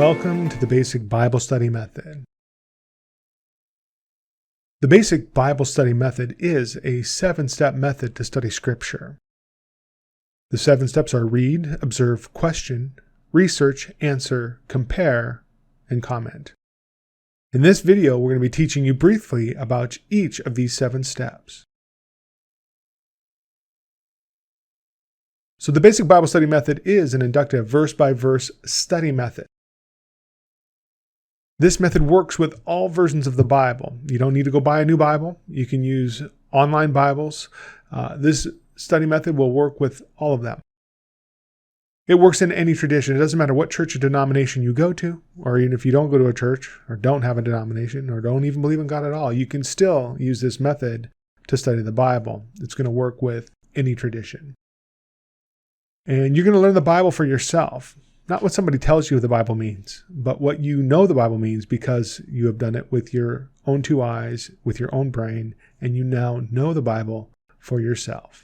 Welcome to the Basic Bible Study Method. The Basic Bible Study Method is a 7-step method to study Scripture. The 7 steps are read, observe, question, research, answer, compare, and comment. In this video, we're going to be teaching you briefly about each of these 7 steps. So the Basic Bible Study Method is an inductive verse-by-verse study method. This method works with all versions of the Bible. You don't need to go buy a new Bible. You can use online Bibles. This study method will work with all of them. It works in any tradition. It doesn't matter what church or denomination you go to, or even if you don't go to a church, or don't have a denomination, or don't even believe in God at all. You can still use this method to study the Bible. It's going to work with any tradition. And you're going to learn the Bible for yourself. Not what somebody tells you the Bible means, but what you know the Bible means because you have done it with your own 2 eyes, with your own brain, and you now know the Bible for yourself.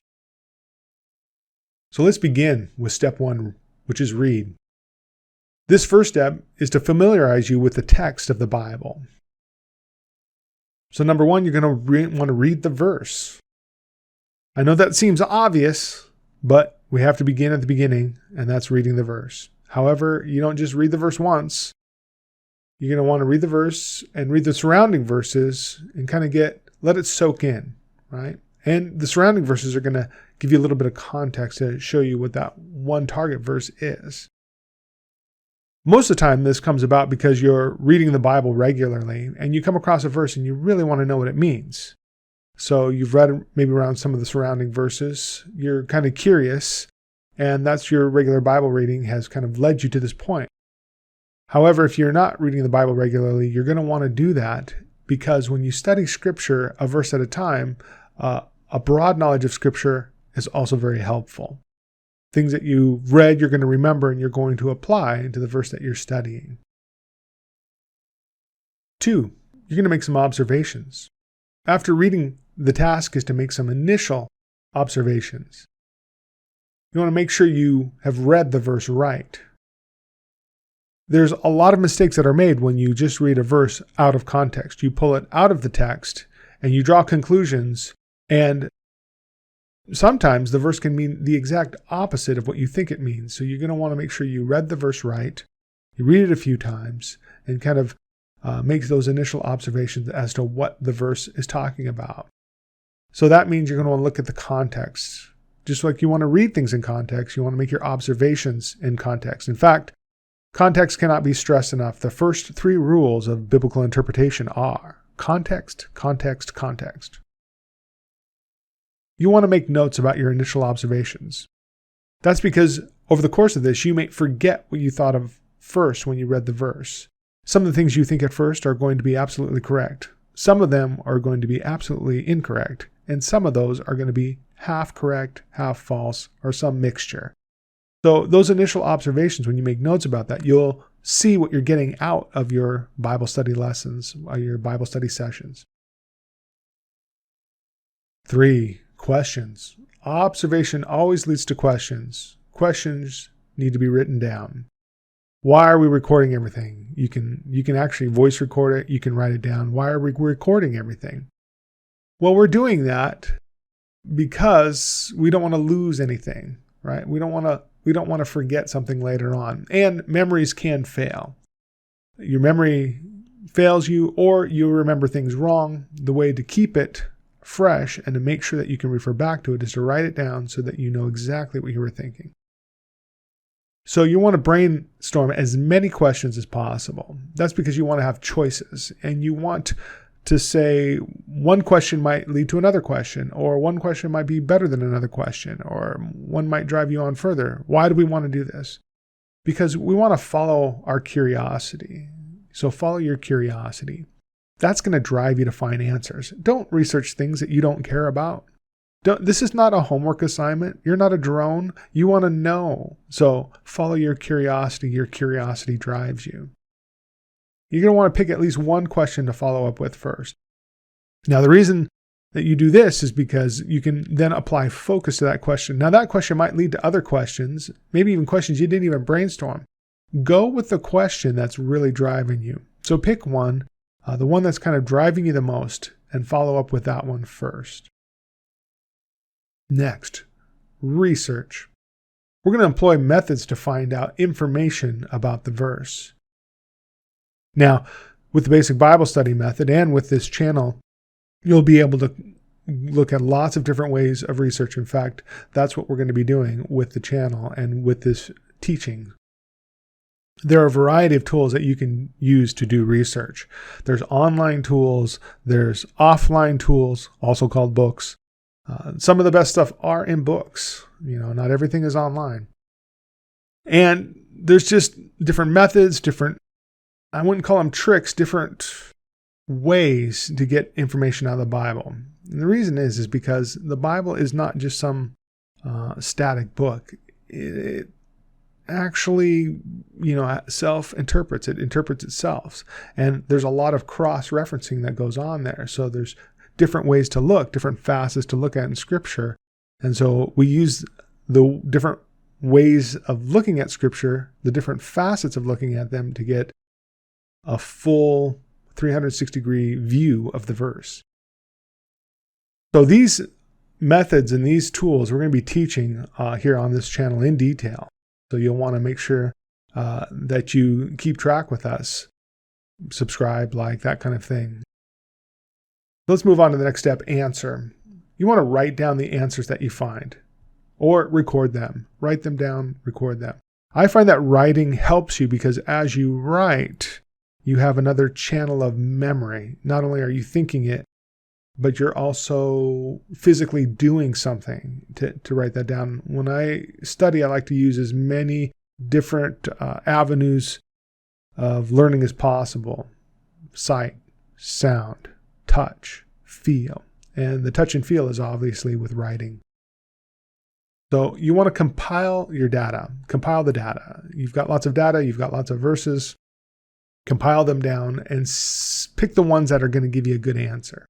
So let's begin with step 1, which is read. This first step is to familiarize you with the text of the Bible. So number 1, you're going to want to read the verse. I know that seems obvious, but we have to begin at the beginning, and that's reading the verse. However, you don't just read the verse once. You're going to want to read the verse and read the surrounding verses and kind of let it soak in, right? And the surrounding verses are going to give you a little bit of context to show you what that one target verse is. Most of the time, this comes about because you're reading the Bible regularly and you come across a verse and you really want to know what it means. So you've read maybe around some of the surrounding verses. You're kind of curious. And that's your regular Bible reading has kind of led you to this point. However, if you're not reading the Bible regularly, you're going to want to do that because when you study Scripture a verse at a time, a broad knowledge of Scripture is also very helpful. Things that you've read, you're going to remember and you're going to apply into the verse that you're studying. 2, you're going to make some observations. After reading, the task is to make some initial observations. You want to make sure you have read the verse right. There's a lot of mistakes that are made when you just read a verse out of context. You pull it out of the text and you draw conclusions, and sometimes the verse can mean the exact opposite of what you think it means. So you're going to want to make sure you read the verse right, you read it a few times, and kind of make those initial observations as to what the verse is talking about. So that means you're going to want to look at the context. Just like you want to read things in context, you want to make your observations in context. In fact, context cannot be stressed enough. The first 3 rules of biblical interpretation are context, context, context. You want to make notes about your initial observations. That's because over the course of this, you may forget what you thought of first when you read the verse. Some of the things you think at first are going to be absolutely correct. Some of them are going to be absolutely incorrect. And some of those are going to be half correct, half false, or some mixture. So those initial observations, when you make notes about that, you'll see what you're getting out of your Bible study lessons, or your Bible study sessions. 3, questions. Observation always leads to questions. Questions need to be written down. Why are we recording everything? You can actually voice record it. You can write it down. Why are we recording everything? Well, we're doing that because we don't want to lose anything, right? We don't want to forget something later on. And memories can fail. Your memory fails you, or you remember things wrong. The way to keep it fresh and to make sure that you can refer back to it is to write it down so that you know exactly what you were thinking. So you want to brainstorm as many questions as possible. That's because you want to have choices, and you want to say one question might lead to another question, or one question might be better than another question, or one might drive you on further. Why do we want to do this? Because we want to follow our curiosity. So follow your curiosity. That's going to drive you to find answers. Don't research things that you don't care about. This is not a homework assignment. You're not a drone. You want to know. So follow your curiosity. Your curiosity drives you. You're going to want to pick at least one question to follow up with first. Now, the reason that you do this is because you can then apply focus to that question. Now, that question might lead to other questions, maybe even questions you didn't even brainstorm. Go with the question that's really driving you. So pick one, the one that's kind of driving you the most, and follow up with that one first. Next, research. We're going to employ methods to find out information about the verse. Now, with the basic Bible study method and with this channel, you'll be able to look at lots of different ways of research. In fact, that's what we're going to be doing with the channel and with this teaching. There are a variety of tools that you can use to do research. There's online tools, there's offline tools, also called books. Some of the best stuff are in books. Not everything is online. And there's just different methods, I wouldn't call them tricks, different ways to get information out of the Bible. And the reason is because the Bible is not just some static book. It actually, self-interprets. It interprets itself. And there's a lot of cross-referencing that goes on there. So there's different ways to look, different facets to look at in Scripture. And so we use the different ways of looking at Scripture, the different facets of looking at them, to get a full 360-degree view of the verse. So these methods and these tools we're going to be teaching here on this channel in detail. So you'll want to make sure that you keep track with us, subscribe, like, that kind of thing. Let's move on to the next step, answer. You want to write down the answers that you find or record them. Write them down, record them. I find that writing helps you because as you write, you have another channel of memory. Not only are you thinking it, but you're also physically doing something to write that down. When I study, I like to use as many different avenues of learning as possible. Sight, sound, touch, feel. And the touch and feel is obviously with writing. So you want to compile your data, compile the data. You've got lots of data, you've got lots of verses. Compile them down and pick the ones that are going to give you a good answer.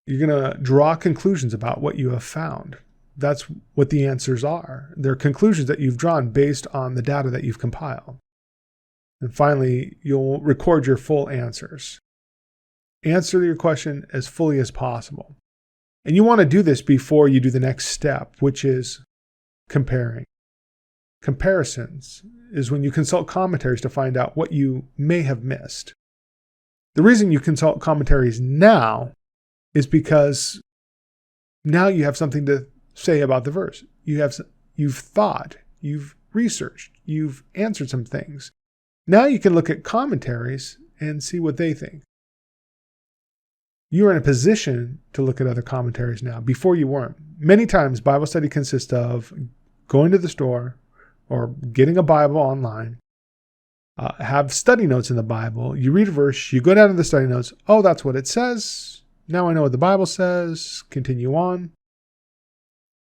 You're going to draw conclusions about what you have found. That's what the answers are. They're conclusions that you've drawn based on the data that you've compiled. And finally, you'll record your full answers. Answer your question as fully as possible. And you want to do this before you do the next step, which is comparing. Comparisons is when you consult commentaries to find out what you may have missed. The reason you consult commentaries now is because now you have something to say about the verse. You've thought, you've researched, you've answered some things. Now you can look at commentaries and see what they think. You're in a position to look at other commentaries now. Before you weren't. Many times Bible study consists of going to the store or getting a Bible online, have study notes in the Bible. You read a verse, you go down to the study notes. Oh, that's what it says. Now I know what the Bible says. Continue on.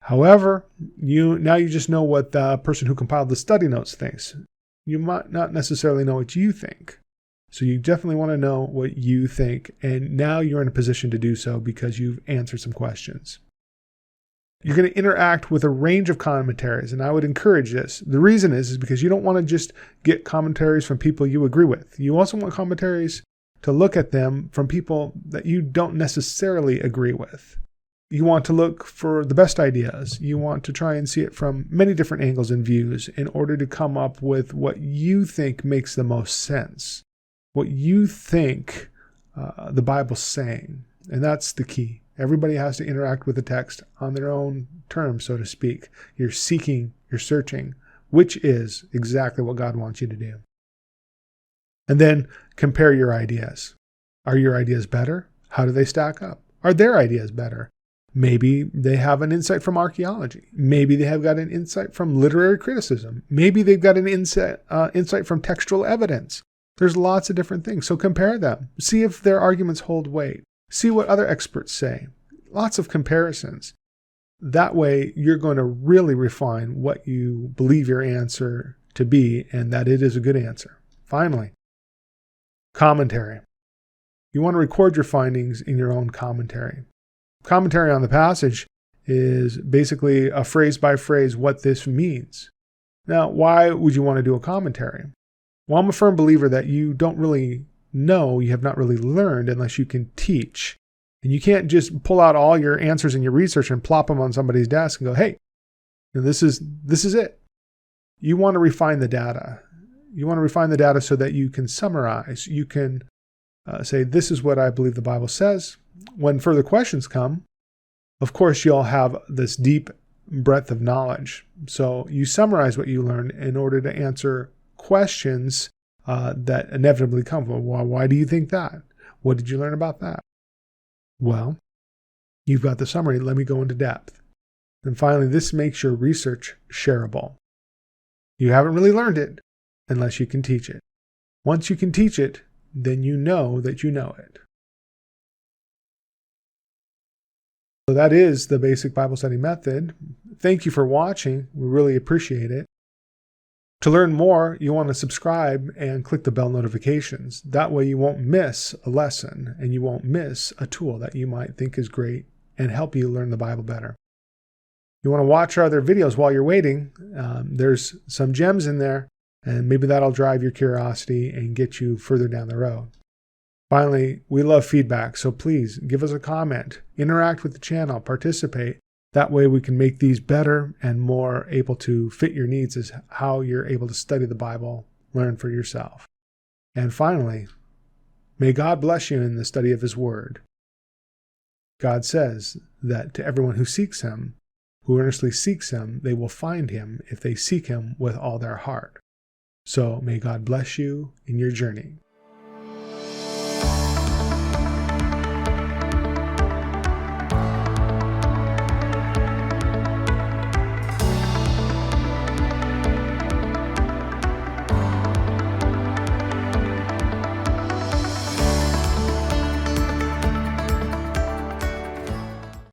However, you just know what the person who compiled the study notes thinks. You might not necessarily know what you think. So you definitely want to know what you think. And now you're in a position to do so because you've answered some questions. You're going to interact with a range of commentaries, and I would encourage this. The reason is because you don't want to just get commentaries from people you agree with. You also want commentaries to look at them from people that you don't necessarily agree with. You want to look for the best ideas. You want to try and see it from many different angles and views in order to come up with what you think makes the most sense, what you think the Bible's saying. And that's the key. Everybody has to interact with the text on their own terms, so to speak. You're seeking, you're searching, which is exactly what God wants you to do. And then compare your ideas. Are your ideas better? How do they stack up? Are their ideas better? Maybe they have an insight from archaeology. Maybe they have got an insight from literary criticism. Maybe they've got an insight from textual evidence. There's lots of different things. So compare them. See if their arguments hold weight. See what other experts say. Lots of comparisons. That way, you're going to really refine what you believe your answer to be and that it is a good answer. Finally, commentary. You want to record your findings in your own commentary. Commentary on the passage is basically a phrase by phrase what this means. Now, why would you want to do a commentary? Well, I'm a firm believer that you don't really know, you have not really learned unless you can teach. And you can't just pull out all your answers in your research and plop them on somebody's desk and go, hey, this is it. You want to refine the data. You want to refine the data so that you can summarize. You can say, this is what I believe the Bible says. When further questions come, of course, you'll have this deep breadth of knowledge. So you summarize what you learned in order to answer questions that inevitably come. Well, why do you think that? What did you learn about that? Well, you've got the summary. Let me go into depth. And finally, this makes your research shareable. You haven't really learned it unless you can teach it. Once you can teach it, then you know that you know it. So that is the basic Bible study method. Thank you for watching. We really appreciate it. To learn more, you want to subscribe and click the bell notifications. That way you won't miss a lesson and you won't miss a tool that you might think is great and help you learn the Bible better. You want to watch our other videos while you're waiting. There's some gems in there, and maybe that'll drive your curiosity and get you further down the road. Finally, we love feedback, so please give us a comment, interact with the channel, participate. That way we can make these better and more able to fit your needs as how you're able to study the Bible, learn for yourself. And finally, may God bless you in the study of His Word. God says that to everyone who seeks Him, who earnestly seeks Him, they will find Him if they seek Him with all their heart. So may God bless you in your journey.